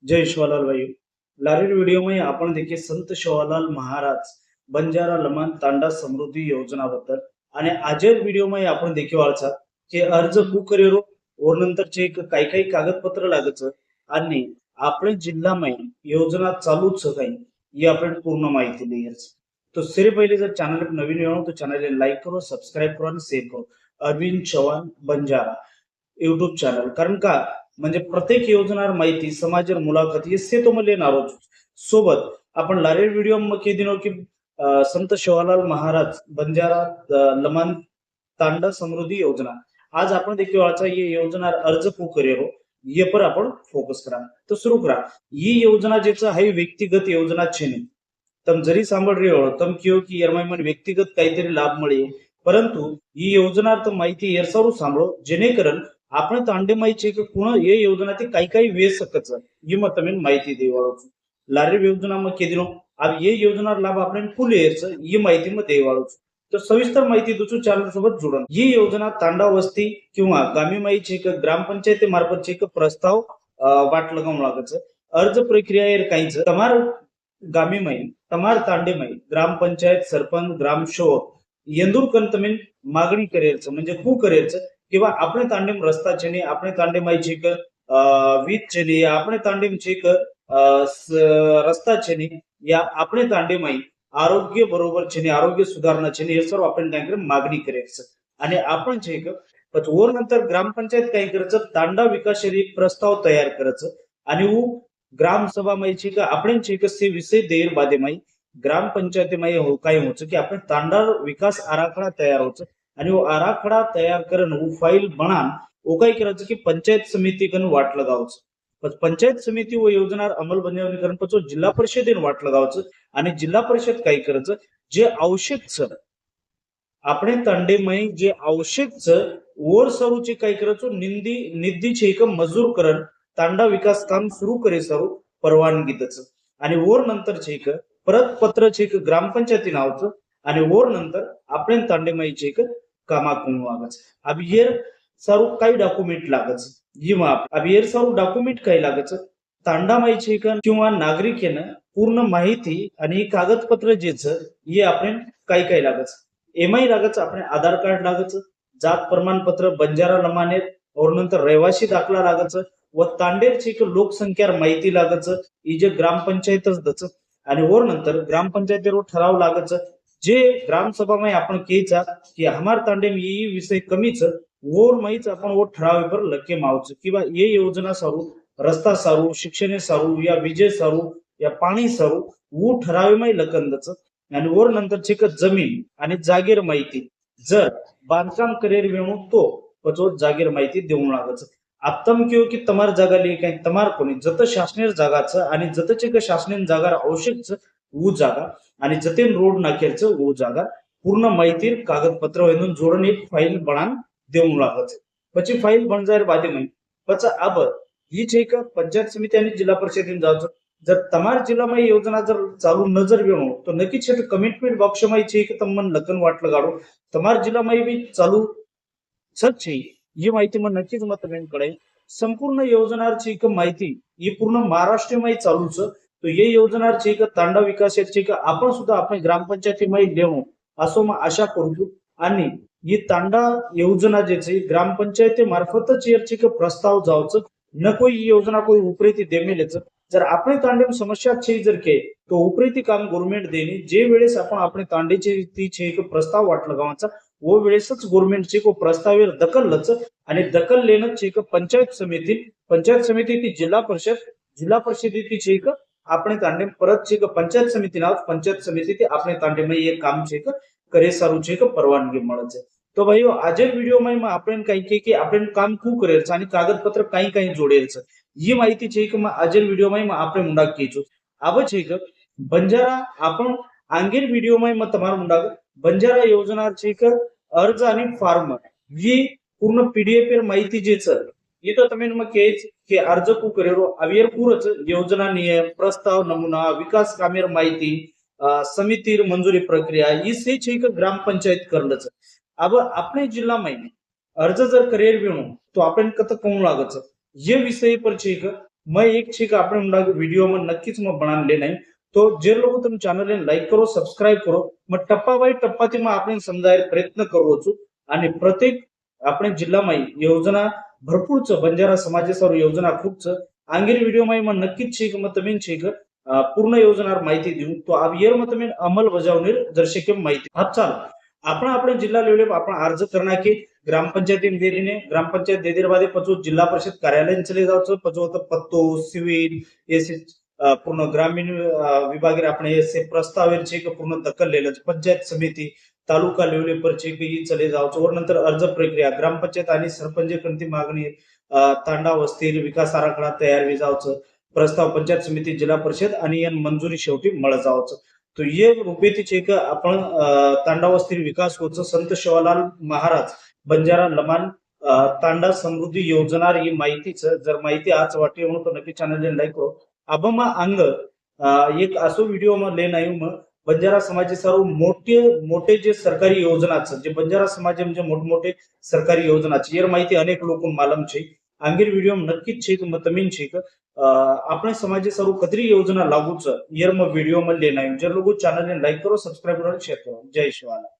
जय शिवालाल भाई। लारीर वीडियो में आपण देखीए संत शिवालाल महाराज बंजारा लमन तांडा समृद्धी योजनाबद्दल आणि आजच्या व्हिडिओ मध्ये आपण देखील वाचा की अर्ज कू करेरो और नंतरचे काही काही कागदपत्र लागत आणि આપણે જિલ્લામાં યોજના ચાલુ જ છે કઈ એ આપણે પૂર્ણ માહિતી લઈએ છીએ તો સૌથી પહેલી જર ચેનલ પર નવીન આવ્યો તો ચેનલને લાઈક કરો સબસ્ક્રાઇબ કરો અને શેર કરો અરવિંદ ચૌહાણ બંજારા युट्यूब चॅनल कारण का म्हणजे प्रत्येक योजनार माहिती समाजर मुलाखत हे से तो लेणार आहोत सोबत आपण लारेर व्हिडिओ मध्ये दिनो की संत शिवालाल महाराज बंजारा लमन तांडा समृद्धी योजना आज आपण देखील वाचा ये योजना अर्ज को करे हो ये पर आपण फोकस करा तो शुरू करा ये योजना जेचा है व्यक्तिगत योजना છે ને તમે જરી સાંભળ રહ્યો હો તમે કયો કે યારમાં મને વ્યક્તિગત કાંઈતરી લાભ મળે પરંતુ ಈ ಯೋಜನಾರ್ಥ ಮಾಹಿತಿ ಎರಸಾರು સાંભળો જેનેકરણ આપણે તાંડેમાં છે કે કોણ એ યોજનાથી કઈ કઈ વે શકત એ માં તમે માહિતી દેવાળો છું લારી યોજનામાં કીધું આ એ યોજના લાભ આપણે ફૂલ એરસ એ માહિતીમાં દેવાળો છું તો સવિસ્તર માહિતી દઉં છું ચેનલ સોबत જોડો ये योजना तांडा वस्ती किंवा गामीमाई છે કે ગ્રામ પંચાયત મારફત છે કે પ્રસ્તાવ વાટ લગાવવા લાગે છે અરજ પ્રક્રિયા એ કઈ છે તમારું ગામીમાઈ તમાર તાંડેમાઈ ગ્રામ પંચાયત સરપંચ ગ્રામ સેવક यंदूरकन તમે मागणी करेल છે म्हणजे કુ કરેલ છે किंवा આપણે તાંડેમ રસ્તા છે ને આપણે તાંડેમાં છે કે વીજ છે ને આપણે તાંડેમ છે કે રસ્તા છે ને या આપણે તાંડેમાં आरोग्य बरोबर છે ને आरोग्य सुधारणा છે ને हे सर्व आपण त्यांकडे मागणी करायचं आणि आपण છે કે પછી वर नंतर ग्रामपंचायत काय करायचं तांडा विकास प्रस्ताव तयार करायचं आणि ग्रामसभाમાં છે કે આપણે છે કે સે વિષય દેર બાદેમાં ग्राम पंचायतीमध्ये काय होतं की आपण तांडा विकास आराखडा तयार होतं आणि वो आराखडा तयार करणं वो फाईल बनान वो काय करायचं की पंचायत समिती कन वाटलं गावचं पंचायत समिती व योजना अंमलबजावणी करण पचो जिल्हा परिषदेने वाटलं गावचं आणि जिल्हा परिषद काय करायचं जे आवश्यक छ આપણે તાંડેમાં જે આવશ્યક છે ઓર સરુચે काय करायचं निधी છે एक मजूर करण तांडा विकास काम सुरू करे सरू परवानगी त्याच आणि ओर नंतर છે एक परत पत्र છે કે ગ્રામપંચાયતી આવતું અને ઓર નંતર આપણે તાંડેમાં છે કે કામા કુનું આવે છે अब यर સારું કઈ ડોક્યુમેન્ટ લાગે છે ઈમાં अब यर સારું ડોક્યુમેન્ટ કઈ લાગે છે તાંડામાં છે કે किंवा नागरिकेने पूर्ण माहिती आणि कागदपत्र जे છે એ આપણે કઈ કઈ લાગે છે એમાંય લાગે છે આપણે આધાર કાર્ડ લાગે છે जात प्रमाणपत्र बंजारा लमाने और नंतर रहिवासी दाखला लागे છે व तांडेर છે કે लोकसंख्या माहिती लागे છે ई जे ग्रामपंचायतच दच आणि वर नंतर ग्रामपंचायतीवर ठराव लागत जे ग्रामसभाમાં आपण કહેતા की हमार तांडेम ये विषय कमीच ओर माहीच आपण वो ठराव पर लके मावच किंवा ये योजना सारू रस्ता सारू शिक्षण सारू या विजय सारू या पाणी सारू वो ठरावेमाय लकंदच आणि वर नंतर छिक जमीन आणि जागीर माहिती जर बांधकाम करेर वेणू तो पचो जागीर माहिती देऊन लागत आत्तम क्यों की तमार जागा लिए काही तमार कोणी जत शासनेर जागाच आणि जतचे का शासनेन जागार आवश्यक वो जागा आणि जतेन रोड नाखेरच वो जागा पूर्ण माहिती कागदपत्र वेदून जोडून एक फाईल बनान देऊन लागत પછી ફાઇલ બન જાય બાદે માં પછી अब ही છે કે પંચાયત સમિતિ અને જિલ્લા પરિષદેને જાવ जर तमार जिल्हाમાં योजना जर चालू नजर वेणो तो नक्की છે કે કમિટમેન્ટ બોક્સમાં છે કે તમને લગન વાટलं ગાડો तमार जिल्हाમાં बी चालू सच છે ये माहिती मग नक्कीच मत कळे संपूर्ण योजनाची एक माहिती ही पूर्ण महाराष्ट्रामध्ये चालू છે तो ये योजनाची एक तांडा विकासाची एक आपण सुद्धा आपण ग्रामपंचायतीमध्ये लेवू असो मग आशा करू आणि ही तांडा योजना जे છે ग्रामपंचायती मार्फतच याची एक प्रस्ताव जावचं न कोई योजना कोई उपरेती देमेलेच जर આપણે તાંડેમ સમસ્યા છે जर के तो उपरेती काम गव्हर्नमेंट देणे जे वेळेस आपण આપણે તાંडेची ती છે एक प्रस्ताव वाटलं गावाचा वो वेळेसच गव्हर्नमेंटची को प्रस्ताव दखलच आणि दखल लेणंच एक पंचायत समिती ती जिल्हा परिषदेची છે एक આપણે તાંડેમ પરત છે કે પંચાયત સમિતિ ના પંચાયત સમિતિ થી આપણે તાંડેમાં એ કામ છે કે કરે સારું છે કે પરવાનગી મળે છે તો ભાઈઓ આજે વિડીયોમાં આપણે કઈ કે આપણે કામ કુ કરેલ છે અને કાગદપત્ર કઈ કઈ જોડેલ છે ये माहिती છે કે આજે વિડીયોમાં આપણે મુંડાક કીધું આવો છે કે બંજારા आपण आंगेर विडिओમાં તમારું મુંડાક બંજારા योजना છે કે अर्ज आणि फॉर्म ही पूर्ण पीडीएफ वर माहिती जे છે ये तो તમે मग के अर्ज कु करेरो अवियर पूरच योजना नियम प्रस्ताव नमुना विकास कामेर माहिती समिती मंजुरी प्रक्रिया ही से છે કે ग्राम पंचायत करलच अब આપણે જિલ્લામાં अर्ज जर करियर वेणू तो आपण कत कोण लागत ये विषय पर છે કે मैं एक छीक આપણે વિડીયોમાં નક્કી જ બનાવી નહીં તો જે લોકો તમે ચેનલને લાઈક કરો સબસ્ક્રાઇબ કરો मैं टप्पा बाय टप्पाથી આપણે સમજાય પ્રયત્ન કરવો છું અને प्रत्येक આપણે જિલ્લામાં યોજના ભરपूर છે બંજારા समाजासाठी योजना खूप છે आंगीर व्हिडिओમાં मैं नक्कीच छीक मग तुम्ही छीक पूर्ण योजनार माहिती देऊ तो આ યરમાં તમે अंमलबजावणी દર્શકે માહિતી अब ચાલો આપણે જિલ્લા લેવલે આપણે अर्ज करना की ग्रामपंचायती देरीने ग्रामपंचायत देदीरबादे पचो जिल्हा परिषद कार्यालय चले जाओ पचो पत्तो सिविल एसे पूर्ण ग्रामीण विभाग આપણે એસે प्रस्ताव છે કે પૂર્ણ દખલ લેલા છે पंचायत समिती तालुका लेवल पर છે કે ઈ चले जाओ और नंतर अर्ज प्रक्रिया ग्रामपंचायत आणि सरपंच कोणती मागणी तांडा वस्ती विकास आराखडा तयार वी जाओ प्रस्ताव पंचायत समिती जिल्हा परिषद आणि या मंजुरी शेवटी मळ जाओ तो ये रूपेती છે કે आपण तांडा वस्ती विकास होचं संत शिवालाल महाराज बंजारा लमान तांडा समृद्धी योजना ही माहितीच जर माहिती आज वाटली म्हणून तो नक्की चॅनलने लाईक करो आबमा अंग एक असो व्हिडिओ માં લેન આવ્યું बंजारा समाज सर्व मोठे मोठे जे सरकारी योजना जे बंजारा समाज म्हणजे मोठमोठे सरकारी योजना यार माहिती अनेक लोक मालूम છે आंगीर व्हिडिओ नक्कीच છે કે તમીન છે કે આપણે સમાજે सर्व કદરી યોજના લાગુ છે યર માં व्हिडिओ માં લેન આવ્યું જે લોકો ચેનલને લાઈક કરો સબસ્ક્રાઇબ કરો શેર કરો જય શિવાલાલ